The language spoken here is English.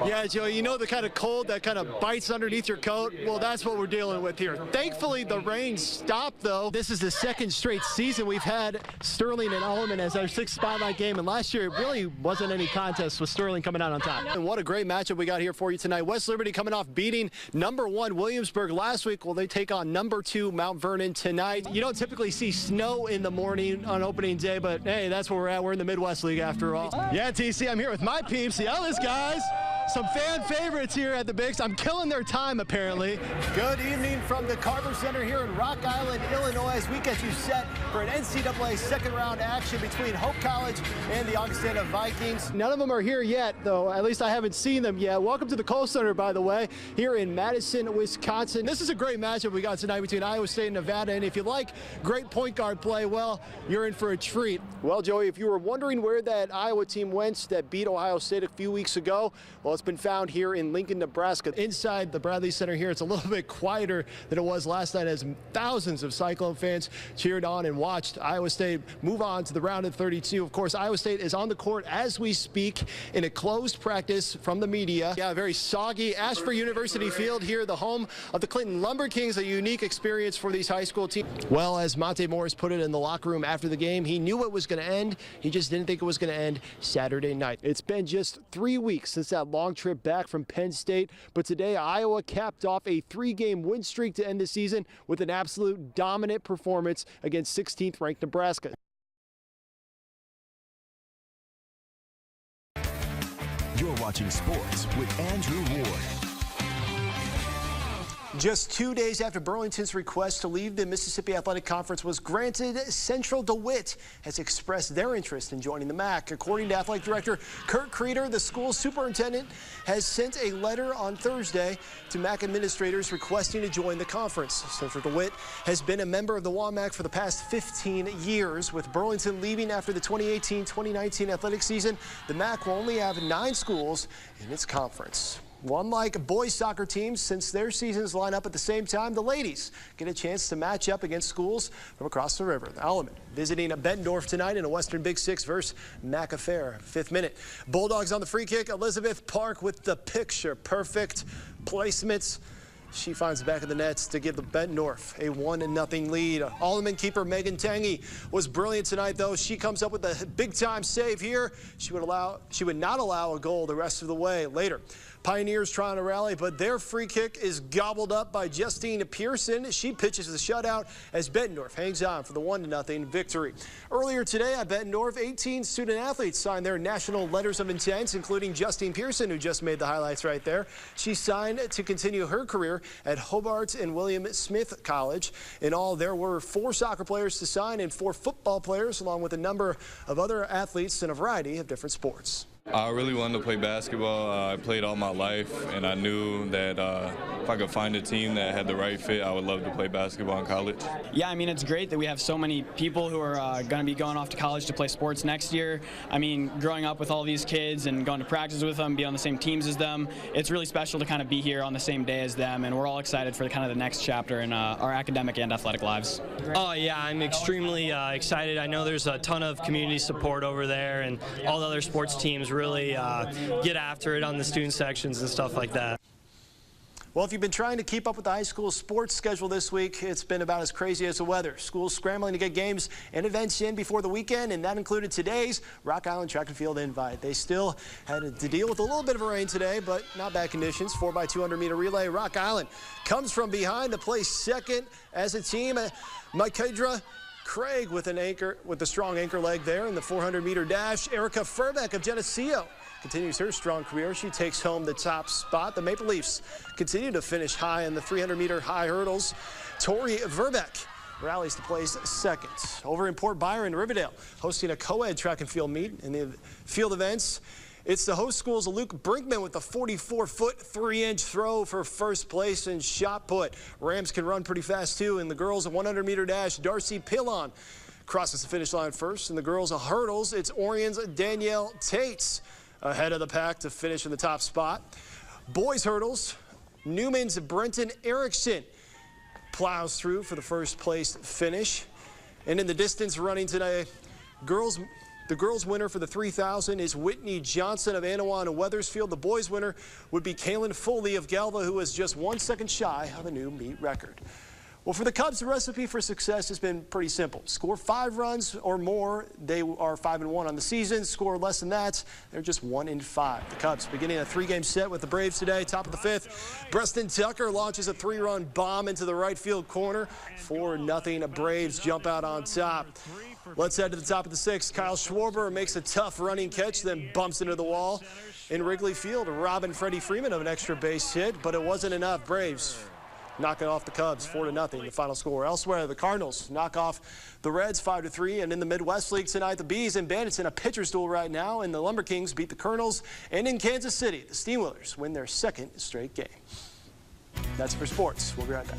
Yeah, Joe, you know the kind of cold that kind of bites underneath your coat? Well, that's what we're dealing with here. Thankfully, the rain stopped, though. This is the second straight season we've had Sterling and Alleman as our sixth spotlight game, and last year it really wasn't any contest with Sterling coming out on top. And what a great matchup we got here for you tonight. West Liberty coming off beating #1 Williamsburg last week. Well, they take on #2 Mount Vernon tonight. You don't typically see snow in the morning on opening day, but hey, that's where we're at. We're in the Midwest League after all. Yeah, TC, I'm here with my peeps, the Ellis guys. Some fan favorites here at the Bigs. I'm killing their time, apparently. Good evening from the Carver Center here in Rock Island, Illinois, as we get you set for an NCAA second-round action between Hope College and the Augustana Vikings. None of them are here yet, though. At least I haven't seen them yet. Welcome to the Kohl Center, by the way, here in Madison, Wisconsin. This is a great matchup we got tonight between Iowa State and Nevada, and if you like great point guard play, well, you're in for a treat. Well, Joey, if you were wondering where that Iowa team went that beat Ohio State a few weeks ago, well, it's been found here in Lincoln, Nebraska. Inside the Bradley Center here, it's a little bit quieter than it was last night as thousands of Cyclone fans cheered on and watched Iowa State move on to the round of 32. Of course, Iowa State is on the court as we speak in a closed practice from the media. Yeah, very soggy Ashford University Field here, the home of the Clinton Lumber Kings, a unique experience for these high school teams. Well, as Monte Morris put it in the locker room after the game, he knew it was going to end. He just didn't think it was going to end Saturday night. It's been just 3 weeks since that long trip back from Penn State, but today Iowa capped off a 3-game win streak to end the season with an absolute dominant performance against 16th ranked Nebraska. You're watching sports with Andrew Ward. Just 2 days after Burlington's request to leave the Mississippi Athletic Conference was granted, Central DeWitt has expressed their interest in joining the MAC. According to Athletic Director Kurt Creeder, the school's superintendent has sent a letter on Thursday to MAC administrators requesting to join the conference. Central DeWitt has been a member of the WAMAC for the past 15 years. With Burlington leaving after the 2018-2019 athletic season, the MAC will only have 9 schools in its conference. Well, unlike boys soccer teams, since their seasons line up at the same time, the ladies get a chance to match up against schools from across the river. The Alleman visiting Bettendorf tonight in a Western Big Six versus MAC affair. 5th minute. Bulldogs on the free kick. Elizabeth Park with the picture-perfect placements. She finds the back of the nets to give the Bettendorf a 1-0 lead. Alleman keeper Megan Tangy was brilliant tonight, though. She comes up with a big-time save here. She would not allow a goal the rest of the way. Later, Pioneers trying to rally, but their free kick is gobbled up by Justine Pearson. She pitches the shutout as Bettendorf hangs on for the 1-0 victory. Earlier today at Bettendorf, 18 student athletes signed their national letters of intent, including Justine Pearson, who just made the highlights right there. She signed to continue her career at Hobart and William Smith College. In all, there were 4 soccer players to sign and 4 football players, along with a number of other athletes in a variety of different sports. I really wanted to play basketball. I played all my life, and I knew that if I could find a team that had the right fit, I would love to play basketball in college. Yeah, I mean, it's great that we have so many people who are going to be going off to college to play sports next year. I mean, growing up with all these kids and going to practice with them, be on the same teams as them, it's really special to kind of be here on the same day as them, and we're all excited for kind of the next chapter in our academic and athletic lives. Oh, yeah, I'm extremely excited. I know there's a ton of community support over there, and all the other sports teams really get after it on the student sections and stuff like that. Well, if you've been trying to keep up with the high school sports schedule this week, it's been about as crazy as the weather. Schools scrambling to get games and events in before the weekend, and that included today's Rock Island Track and Field invite. They still had to deal with a little bit of a rain today, but not bad conditions. 4x200 meter relay. Rock Island comes from behind to place second as a team. Makedra Craig with the strong anchor leg there in the 400-meter dash. Erica Furbeck of Geneseo continues her strong career. She takes home the top spot. The Maple Leafs continue to finish high in the 300-meter high hurdles. Tori Verbeck rallies to place second. Over in Port Byron, Riverdale, hosting a co-ed track and field meet in the field events. It's the host school's Luke Brinkman with the 44-foot, 3-inch throw for first place in shot put. Rams can run pretty fast, too. In the girls' 100-meter dash, Darcy Pillon crosses the finish line first. In the girls' hurdles, it's Orion's Danielle Tates ahead of the pack to finish in the top spot. Boys' hurdles, Newman's Brenton Erickson plows through for the first place finish. And in the distance running today, girls The girls' winner for the 3,000 is Whitney Johnson of Anawan and Weathersfield. The boys' winner would be Kaylin Foley of Galva, who is just 1 second shy of a new meet record. Well, for the Cubs, the recipe for success has been pretty simple. Score 5 runs or more, they are 5-1 on the season. Score less than that, they're just 1-5. The Cubs beginning a 3-game set with the Braves today. Top of the 5th, Preston Tucker launches a 3-run bomb into the right field corner. 4-0. Braves jump out on top. Let's head to the top of the 6th. Kyle Schwarber makes a tough running catch, then bumps into the wall. In Wrigley Field, robbing Freddie Freeman of an extra base hit, but it wasn't enough. Braves knocking off the Cubs 4-0, the final score. Elsewhere, the Cardinals knock off the Reds 5-3. And in the Midwest League tonight, the Bees and Bandits in a pitcher's duel right now. And the Lumber Kings beat the Colonels. And in Kansas City, the Steamwheelers win their 2nd straight game. That's for sports. We'll be right back.